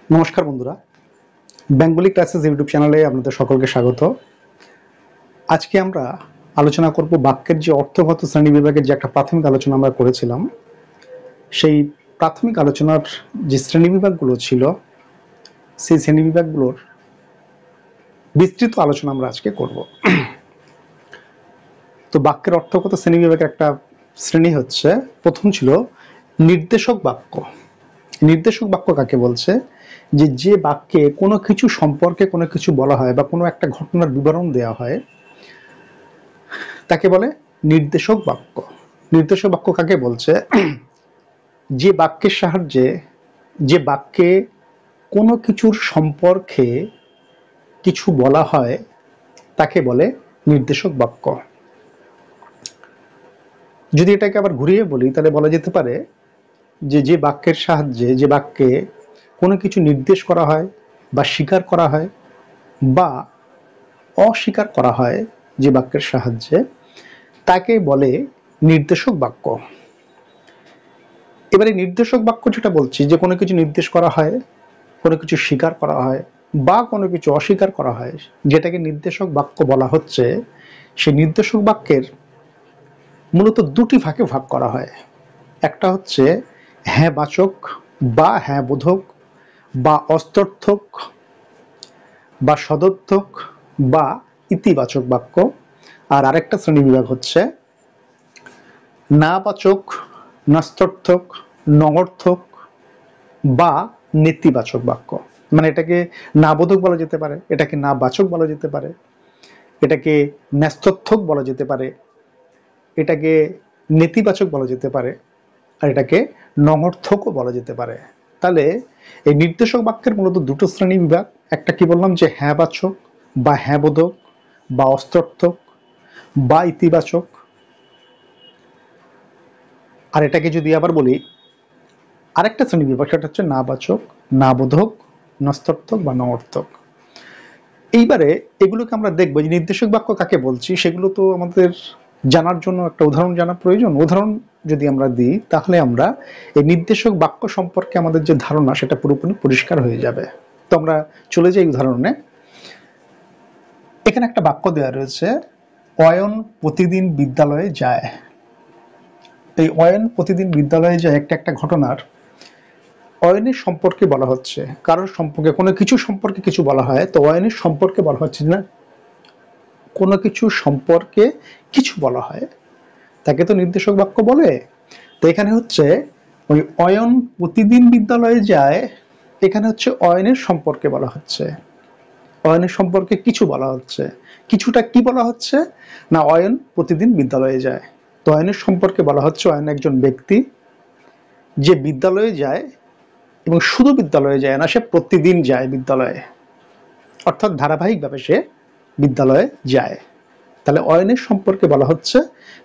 নমস্কার বন্ধুরা, Bengali classes YouTube চ্যানেলে আপনাদের সকলকে স্বাগত। আজকে আমরা আলোচনা করব বাক্যের যে অর্থগত শ্রেণী বিভাগের যে একটা প্রাথমিক আলোচনা আমরা করেছিলাম, সেই প্রাথমিক আলোচনার যে শ্রেণী বিভাগগুলো ছিল সেই শ্রেণী বিভাগগুলোর বিস্তৃত আলোচনা আমরা আজকে করব। তো বাক্যের অর্থগত শ্রেণী বিভাগের একটা শ্রেণী হচ্ছে, প্রথম ছিল নির্দেশক বাক্য। নির্দেশক বাক্য কাকে বলছে? যে বাক্যে কোনো কিছু সম্পর্কে কোনো কিছু বলা হয় বা কোনো একটা ঘটনার বিবরণ দেওয়া হয় তাকে বলে নির্দেশক বাক্য। নির্দেশক বাক্য কাকে বলছে? যে বাক্যের সাহায্যে, যে বাক্যে কোনো কিছুর সম্পর্কে কিছু বলা হয় তাকে বলে নির্দেশক বাক্য। যদি এটাকে আবার ঘুরিয়ে বলি তাহলে বলা যেতে পারে যে বাক্যের সাহায্যে, যে বাক্যে কোনো কিছু নির্দেশ করা হয় বা স্বীকার করা হয় বা অস্বীকার করা হয়, যে বাক্যের সাহায্যে, তাকে বলে নির্দেশক বাক্য। এবারে নির্দেশক বাক্য যেটা বলছি, যে কোনো কিছু নির্দেশ করা হয়, কোনো কিছু স্বীকার করা হয় বা কোনো কিছু অস্বীকার করা হয়, যেটাকে নির্দেশক বাক্য বলা হচ্ছে, সেই নির্দেশক বাক্যের মূলত দুটি ভাগে ভাগ করা হয়। একটা হচ্ছে হ্যাঁ বাচক বা হ্যাঁ বোধক বা অস্তর্থক বা সদর্থক বা ইতিবাচক বাক্য। আর আরেকটা শ্রেণী বিভাগ হচ্ছে না বাচক, নাস্তর্থক, নগর্থক বা নেতিবাচক বাক্য। মানে এটাকে না বোধক বলা যেতে পারে, এটাকে না বাচক বলা যেতে পারে, এটাকে ন্যস্তর্থক বলা যেতে পারে, এটাকে নেতিবাচক বলা যেতে পারে, আর এটাকে নগর্থকও বলা যেতে পারে। তাহলে এই নির্দেশক বাক্যের মূলত দুটো শ্রেণী বিভাগ। একটা কি বললাম, যে হ্যাঁ বাচক বা হ্যাঁ বোধক বা অস্তর্থক বা ইতিবাচক। আর এটাকে যদি আবার বলি আরেকটা শ্রেণী বিভাগ, সেটা হচ্ছে না বাচক, না বোধক, নস্তর্থক বা নগর্থক। এইবারে এগুলোকে আমরা দেখবো যে নির্দেশক বাক্য কাকে বলছি, সেগুলো তো আমাদের জানার জন্য একটা উদাহরণ জানা প্রয়োজন। উদাহরণ যদি আমরা দিই তাহলে আমরা এই নির্দেশক বাক্য সম্পর্কে আমাদের যে ধারণা সেটা পুরোপুরি পরিষ্কার হয়ে যাবে। তো আমরা চলে যাই উদাহরণে। এখানে একটা বাক্য দেওয়া রয়েছে, অয়ন প্রতিদিন বিদ্যালয়ে যায়। এই অয়ন প্রতিদিন বিদ্যালয়ে যায় একটা ঘটনার অয়নের সম্পর্কে বলা হচ্ছে, কারোর সম্পর্কে, কোনো কিছু সম্পর্কে কিছু বলা হয়, তো অয়নের সম্পর্কে বলা হচ্ছে না, কোনো কিছু সম্পর্কে কিছু বলা হয় তাকে তো নির্দেশক বাক্য বলে। তো এখানে হচ্ছে ওই অয়ন প্রতিদিন বিদ্যালয়ে যায়, এখানে হচ্ছে অয়নের সম্পর্কে বলা হচ্ছে, অয়নের সম্পর্কে কিছু বলা হচ্ছে। কিছুটা কি বলা হচ্ছে না, অয়ন প্রতিদিন বিদ্যালয়ে যায়। তো অয়নের সম্পর্কে বলা হচ্ছে অয়ন একজন ব্যক্তি যে বিদ্যালয়ে যায়, এবং শুধু বিদ্যালয়ে যায় না, সে প্রতিদিন যায় বিদ্যালয়ে, অর্থাৎ ধারাবাহিকভাবে সে বিদ্যালয়ে যায়। তাহলে অয়নের সম্পর্কে বলা হচ্ছে,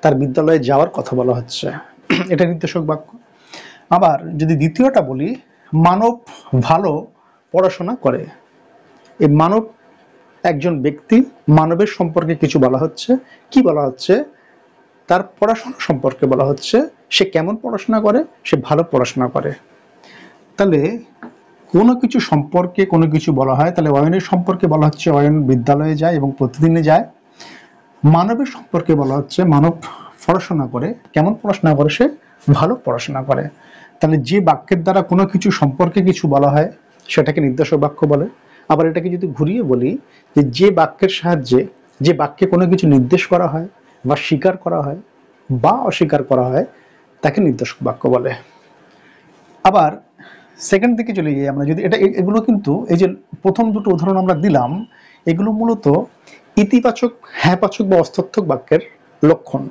তার বিদ্যালয়ে যাওয়ার কথা বলা হচ্ছে, এটা নির্দেশক বাক্য। আবার যদি দ্বিতীয়টা বলি, মানব ভালো পড়াশোনা করে। এই মানব একজন ব্যক্তি, মানবের সম্পর্কে কিছু বলা হচ্ছে। কি বলা হচ্ছে? তার পড়াশোনা সম্পর্কে বলা হচ্ছে, সে কেমন পড়াশোনা করে, সে ভালো পড়াশোনা করে। তাহলে কোনো কিছু সম্পর্কে কোনো কিছু বলা হয়, তাহলে অয়নের সম্পর্কে বলা হচ্ছে অয়ন বিদ্যালয়ে যায় এবং প্রতিদিনে যায়। মানবের সম্পর্কে বলা হচ্ছে মানব পড়াশোনা করে, কেমন পড়াশোনা করে, সে ভালো পড়াশোনা করে। তাহলে যে বাক্যের দ্বারা কোনো কিছু সম্পর্কে কিছু বলা হয় সেটাকে নির্দেশক বাক্য বলে। আবার এটাকে যদি ঘুরিয়ে বলি, যে বাক্যের সাহায্যে, যে বাক্যে কোনো কিছু নির্দেশ করা হয় বা স্বীকার করা হয় বা অস্বীকার করা হয় তাকে নির্দেশক বাক্য বলে। আবার সেকেন্ড দিকে চলে যাই আমরা, যদি এগুলো কিন্তু এই যে প্রথম দুটো উদাহরণ আমরা দিলাম, এগুলো মূলত ইতিবাচক, হ্যাঁবাচক বা অস্তর্থক বাক্যের লক্ষণ।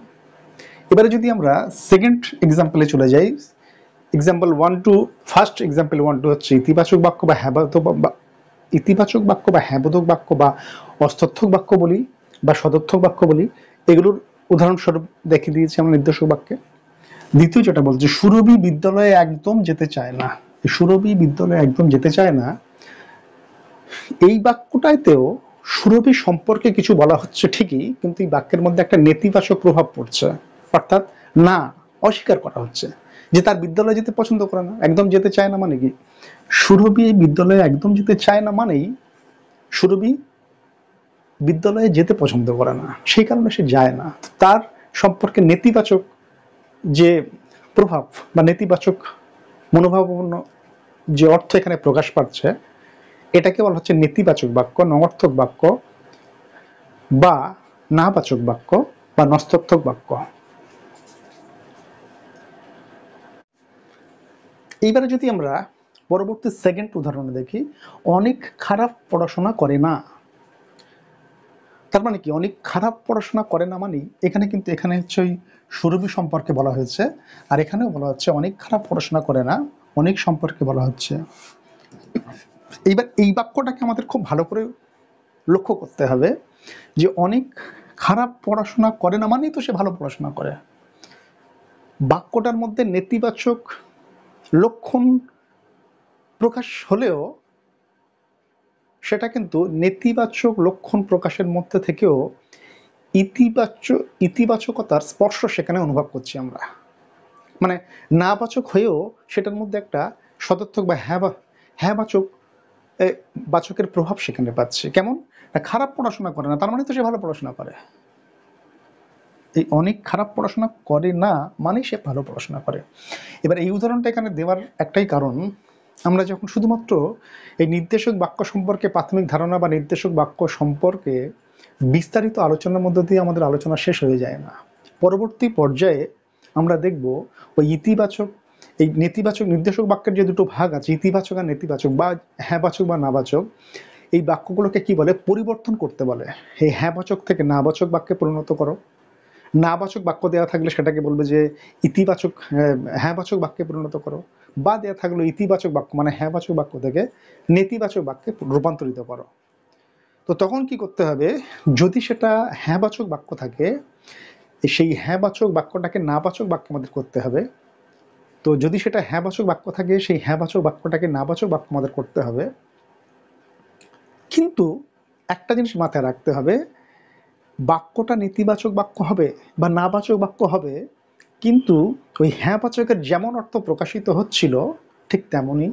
এবারে যদি আমরা সেকেন্ড এক্সাম্পলে চলে যাই, এক্সাম্পল 1 2, ফার্স্ট এক্সাম্পল 1 2 হচ্ছে ইতিবাচক বাক্য বা হ্যাঁবোধক বা ইতিবাচক বাক্য বা হ্যাঁবোধক বাক্য বা অস্তর্থক বাক্য বলি বা সদর্থক বাক্য বলি, এগুলোর উদাহরণস্বরূপ দেখিয়ে দিয়েছি আমরা নির্দেশক বাক্যে। দ্বিতীয় যেটা বলছে, সুরভি বিদ্যালয়ে একদম যেতে চায় না। সুরভি বিদ্যালয়ে একদম যেতে চায় না, এই বাক্যটাতেও সুরভি সম্পর্কে কিছু বলা হচ্ছে ঠিকই, কিন্তু এই বাক্যের মধ্যে একটা নেতিবাচক প্রভাব পড়ছে, অর্থাৎ না, অস্বীকার করা হচ্ছে যে তার বিদ্যালয়ে যেতে পছন্দ করে না, একদম যেতে চায় না। মানে কি, সুরভি এই বিদ্যালয়ে একদম যেতে চায় না মানেই সুরভি বিদ্যালয়ে যেতে পছন্দ করে না, সেই কারণে সে যায় না। তার সম্পর্কে নেতিবাচক যে প্রভাব বা নেতিবাচক মনোভাবাপন্ন যে অর্থ এখানে প্রকাশ পাচ্ছে, এটাকে বলা হচ্ছে নেতিবাচক বাক্য, নঙর্থক বাক্য বা নাবাচক বাক্য বা নস্তর্থক বাক্য। এইবারে যদি আমরা পরবর্তী সেকেন্ড উদাহরণে দেখি, অনেক খারাপ পড়াশোনা করে না। তার মানে কি, অনেক খারাপ পড়াশোনা করে না মানে এখানে হচ্ছে ওই সুরভি সম্পর্কে বলা হয়েছে, আর এখানেও বলা হচ্ছে অনেক খারাপ পড়াশোনা করে না, অনেক সম্পর্কে বলা হচ্ছে। এইবার এই বাক্যটাকে আমাদের খুব ভালো করে লক্ষ্য করতে হবে যে অনেক খারাপ পড়াশোনা করে না মানেই তো সে ভালো পড়াশোনা করে। বাক্যটার মধ্যে নেতিবাচক লক্ষণ প্রকাশ হলেও সেটা কিন্তু নেতিবাচক লক্ষণ প্রকাশের মধ্যে থেকেও ইতিবাচকতার স্পর্শ সেখানে অনুভব করছি আমরা। মানে নাবাচক হয়েও সেটার মধ্যে একটা সদর্থক বা হ্যাঁবাচক বাচকের প্রভাব সেখানে পাচ্ছে। কেমন? খারাপ পড়াশোনা করে না, তার মানে তো সে ভালো পড়াশোনা করে। এই অনেক খারাপ পড়াশোনা করে না মানে সে ভালো পড়াশোনা করে। এবার এই উদাহরণটা এখানে দেওয়ার একটাই কারণ, আমরা যখন শুধুমাত্র এই নির্দেশক বাক্য সম্পর্কে প্রাথমিক ধারণা বা নির্দেশক বাক্য সম্পর্কে বিস্তারিত আলোচনার মধ্য দিয়ে আমাদের আলোচনা শেষ হয়ে যায় না। পরবর্তী পর্যায়ে আমরা দেখব ওই ইতিবাচক এই নেতিবাচক নির্দেশক বাক্যের যে দুটো ভাগ আছে, ইতিবাচক আর নেতিবাচক বা হ্যাঁবাচক বা নাবাচক, এই বাক্যগুলোকে কি বলে? পরিবর্তন করতে বলে। এই হ্যাঁবাচক থেকে নাবাচক বাক্যে পরিণত করো। নাবাচক বাক্য দেওয়া থাকলে সেটাকে বলবে যে ইতিবাচক হ্যাঁবাচক বাক্যে পরিণত করো, বা দেওয়া থাকলো ইতিবাচক বাক্য মানে হ্যাঁবাচক বাক্য থেকে নেতিবাচক বাক্যে রূপান্তরিত করো। তো তখন কি করতে হবে? যদি সেটা হ্যাঁবাচক বাক্য থাকে, সেই হ্যাঁবাচক বাক্যটাকে নাবাচক বাক্য আমাদের করতে হবে। তো যদি সেটা হ্যাঁবাচক বাক্য থাকে, সেই হ্যাঁবাচক বাক্যটাকে নাবাচক বাক্য আমাদের করতে হবে। কিন্তু একটা জিনিস মাথায় রাখতে হবে, বাক্যটা নেতিবাচক বাক্য হবে বা নাবাচক বাক্য হবে, কিন্তু ওই হ্যাঁবাচকের যেমন অর্থ প্রকাশিত হচ্ছিল ঠিক তেমনই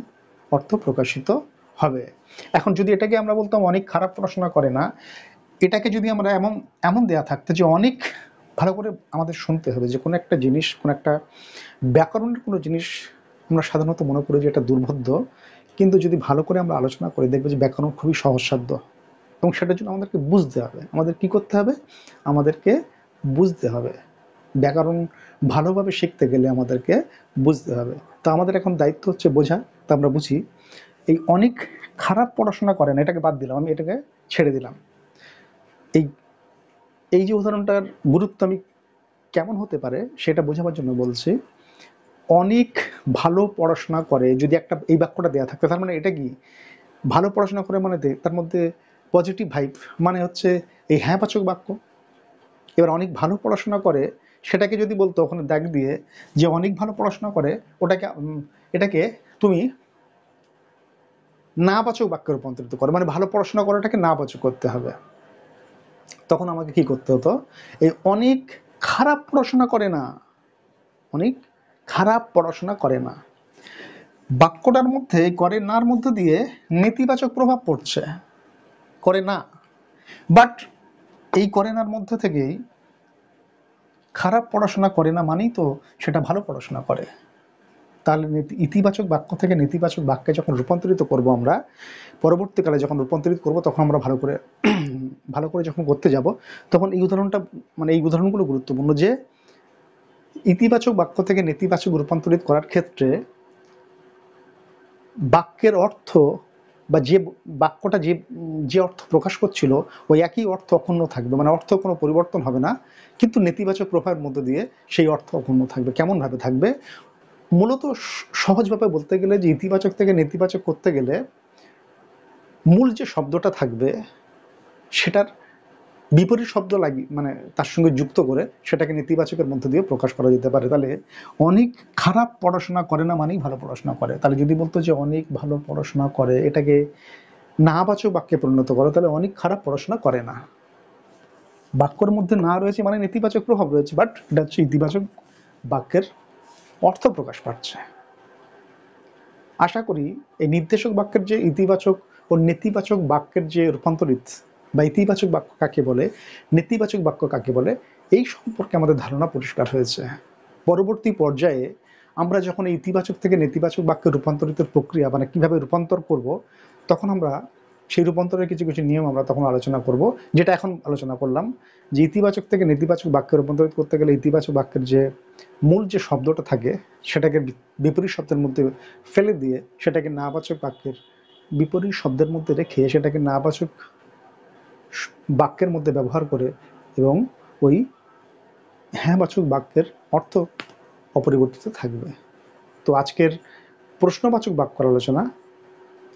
অর্থ প্রকাশিত হবে। এখন যদি এটাকে আমরা বলতাম অনেক খারাপ পড়াশোনা করে না, এটাকে যদি আমরা এমন এমন দেয়া থাকতো যে অনেক, ভালো করে আমাদের শুনতে হবে যে কোনো একটা জিনিস, কোনো একটা ব্যাকরণের কোনো জিনিস আমরা সাধারণত মনে করি যে এটা দুর্বোধ্য, কিন্তু যদি ভালো করে আমরা আলোচনা করি দেখবো যে ব্যাকরণ খুবই সহজসাধ্য, এবং সেটার জন্য আমাদেরকে বুঝতে হবে। আমাদের কি করতে হবে? আমাদেরকে বুঝতে হবে। ব্যাকরণ ভালোভাবে শিখতে গেলে আমাদেরকে বুঝতে হবে। তো আমাদের এখন দায়িত্ব হচ্ছে বোঝা। তা আমরা বুঝি এই অনেক খারাপ পড়াশোনা করে না, এটাকে বাদ দিলাম, আমি এটাকে ছেড়ে দিলাম। এই এই যে উদাহরণটার গুরুত্ব আমি কেমন হতে পারে সেটা বোঝাবার জন্য বলছি। অনেক ভালো পড়াশোনা করে যদি একটা এই বাক্যটা দেওয়া থাকতো, তার মানে এটা কি? ভালো পড়াশোনা করে মানে তার মধ্যে পজিটিভ ভাইব, মানে হচ্ছে এই হ্যাঁবাচক বাক্য। এবার অনেক ভালো পড়াশোনা করে সেটাকে যদি বলতো ওখানে দাগ দিয়ে যে অনেক ভালো পড়াশোনা করে, ওটাকে এটাকে তুমি নাবাচক বাক্যে রূপান্তরিত করো, মানে ভালো পড়াশোনা করাটাকে নাবাচক করতে হবে। তখন আমাকে কি করতে হতো? এই অনেক খারাপ পড়াশোনা করে না, অনেক খারাপ পড়াশোনা করে না, বাক্যটার মধ্যে করে নার মধ্যে দিয়ে নেতিবাচক প্রভাব পড়ছে, করে না। বাট এই করে নার মধ্যে থেকেই খারাপ পড়াশোনা করে না মানেই তো সেটা ভালো পড়াশোনা করে। তাহলে ইতিবাচক বাক্য থেকে নেতিবাচক বাক্যে যখন রূপান্তরিত করব আমরা, পরবর্তীকালে যখন রূপান্তরিত করব তখন আমরা ভালো করে যখন করতে যাব, তখন এই উদাহরণটা, মানে এই উদাহরণগুলো গুরুত্বপূর্ণ যে ইতিবাচক বাক্য থেকে নেতিবাচক রূপান্তরিত করার ক্ষেত্রে বাক্যের অর্থ বা যে বাক্যটা যে যে অর্থ প্রকাশ করছিল ওই একই অর্থ অক্ষুণ্ণ থাকবে, মানে অর্থ কোনো পরিবর্তন হবে না, কিন্তু নেতিবাচক প্রভাবের মধ্যে দিয়ে সেই অর্থ অক্ষুণ্ণ থাকবে। কেমন ভাবে থাকবে? মূলত সহজভাবে বলতে গেলে যে ইতিবাচক থেকে নেতিবাচক করতে গেলে মূল যে শব্দটা থাকবে সেটার বিপরীত শব্দ মানে তার সঙ্গে যুক্ত করে সেটাকে নেতিবাচকের মধ্যে দিয়ে প্রকাশ করা যেতে পারে। তাহলে অনেক খারাপ পড়াশোনা করে না মানেই ভালো পড়াশোনা করে। তাহলে যদি বলতো যে অনেক ভালো পড়াশোনা করে, এটাকে নাবাচক বাক্যে পরিণত করো, তাহলে অনেক খারাপ পড়াশোনা করে না। বাক্যের মধ্যে না রয়েছে মানে নেতিবাচক প্রভাব রয়েছে, বাট এটা হচ্ছে ইতিবাচক বাক্যের অর্থ প্রকাশ পাচ্ছে। আশা করি এই নির্দেশক বাক্যের যে ইতিবাচক ও নেতিবাচক বাক্যের যে রূপান্তরিত বা ইতিবাচক বাক্য কাকে বলে, নেতিবাচক বাক্য কাকে বলে, এই সম্পর্কে আমাদের ধারণা পরিষ্কার হয়েছে। পরবর্তী পর্যায়ে আমরা যখন এই ইতিবাচক থেকে নেতিবাচক বাক্যে রূপান্তরিত প্রক্রিয়া মানে কিভাবে রূপান্তর করব, তখন আমরা সেই রূপান্তরের কিছু কিছু নিয়ম আমরা তখন আলোচনা করব, যেটা এখন আলোচনা করলাম। যে ইতিবাচক থেকে নেতিবাচক বাক্যে রূপান্তরিত করতে গেলে ইতিবাচক বাক্যের যে মূল যে শব্দটা থাকে সেটাকে বিপরীত শব্দের মধ্যে ফেলে দিয়ে সেটাকে নাবাচক বাক্যের বিপরীত শব্দের মধ্যে রেখে সেটাকে নাবাচক বাক্যের মধ্যে ব্যবহার করে এবং ওই হ্যাঁবাচক বাক্যের অর্থ অপরিবর্তিত থাকবে। তো আজকের প্রশ্নবাচক বাক্যের আলোচনা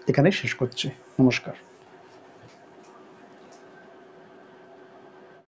এখানে শেষ করছি। নমস্কার।